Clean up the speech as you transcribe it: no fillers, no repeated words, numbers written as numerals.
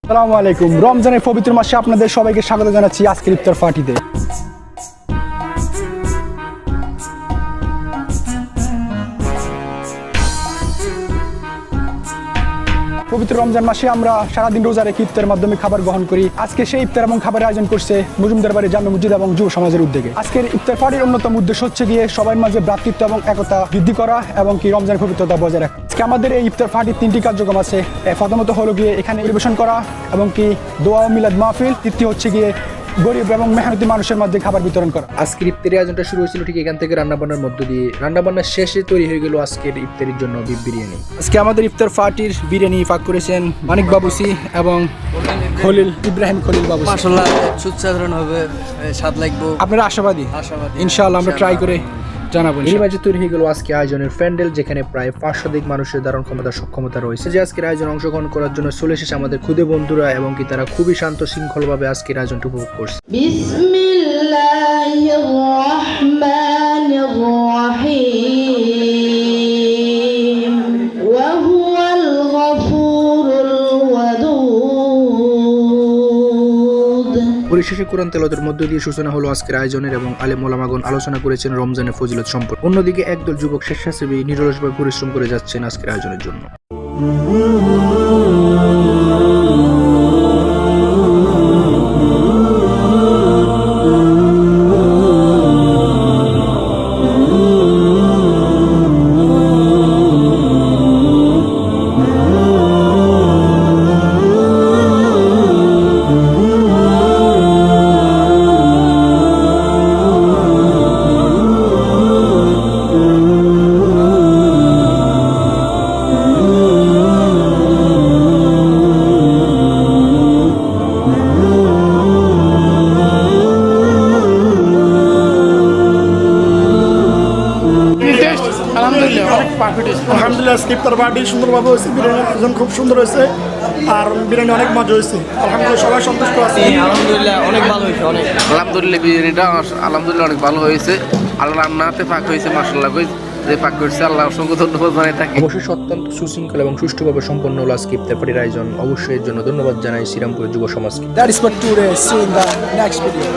আসসালামু আলাইকুম। রমজানের পবিত্র মাসে আপনাদের সবাইকে স্বাগত জানাচ্ছি আজকের ইফতার পার্টিতে। পবিত্র রমজান মাসে আমরা সারাদিন রোজা রেখে ইফতারের মাধ্যমে খাবার গ্রহণ করি। আজকে সেই ইফতার এবং খাবারের আয়োজন করছে মজুমদার বাড়ি জামে মসজিদ এবং যুব সমাজের উদ্যোগে। আজকের ইফতার পার্টির অন্যতম উদ্দেশ্য হচ্ছে গিয়ে সবার মাঝে ভ্রাতৃত্ব এবং একতা বৃদ্ধি করা এবং কি রমজানের পবিত্রতা বজায় রাখা। আজকে আমাদের এই ইফতার পার্টির 3টি কার্যক্রম আছে। প্রথমত হলো গিয়ে এখানে পরিবেশন করা এবং কি দোয়া ও মিলাদ মাহফিল। তৃতীয় হচ্ছে গিয়ে গরিব এবং মেহনতি মানুষের মধ্যে খাবার বিতরণ করা। আজকের ইফতারি আয়োজনটা শুরু হয়েছিল ঠিক এখান থেকে রান্নাবান্নার মধ্য দিয়ে। রান্নাবান্নার শেষে তৈরি হয়ে গেল আজকের ইফতারির জন্য বিফ বিরিয়ানি। আজকে আমাদের ইফতার পার্টির বিরিয়ানি পাক করেছেন মানিক বাবুসি এবং খলিল ইব্রাহিম খলিল বাবুসি। মাশাআল্লাহ সুস্বাদু হবে, স্বাদ লাগবে। আপনারা আশাবাদী? ইনশাআল্লাহ আমরা ট্রাই করে জানাবো। এই মাঝে তৈরি হয়ে গেল আজকে আয়োজনের প্যান্ডেল, যেখানে প্রায় 500 মানুষের ধারণ ক্ষমতার সক্ষমতা রয়েছে। যে আজকের আয়োজনে অংশগ্রহণ করার জন্য চলে এসেছে আমাদের খুদে বন্ধুরা এবং কি তারা খুবই শান্ত শৃঙ্খলভাবে আজকের আয়োজনটা উপভোগ করছে। বিসমিল্লাহির রহমানির রহিম ওয়া হুয়াল গফুরুল ওয়াদুদ। পরিশেষে কোরআন তেলাওয়াতের মধ্য দিয়ে সূচনা হলো আজকের আয়োজনের এবং আলেম ওলামাগণ আলোচনা করেছেন রমজানের ফজিলত সম্পর্কে। অন্যদিকে একদল যুবক স্বেচ্ছাসেবী নিরলসভাবে পরিশ্রম করে যাচ্ছেন আজকের আয়োজনের জন্য। আলহামদুলিল্লাহ ইফতার পার্টি সুন্দরভাবে হয়েছে, বিরিয়ানির আয়োজন খুব সুন্দর হয়েছে আর বিরিয়ানি অনেক মজা হয়েছে। আলহামদুলিল্লাহ সবাই সন্তুষ্ট আছে। আলহামদুলিল্লাহ অনেক ভালো হয়েছে, অনেক আলহামদুলিল্লাহ বিরিয়ানিটা আলহামদুলিল্লাহ অনেক ভালো হয়েছে। আল্লাহ রান্নাতে পাক হয়েছে, মাশাআল্লাহ যে পাক করছে আল্লাহ অসংখ্য ধন্যবাদ জানাই থাকি। অবশ্যই অত্যন্ত সুশৃঙ্খল এবং সুষ্ঠুভাবে সম্পন্ন হলো আজকে ইফতার পার্টির আয়োজন। অবশ্যই এর জন্য ধন্যবাদ জানাই শ্রীরামপুরের যুব সমাজকে। That is for today. See you in the next video.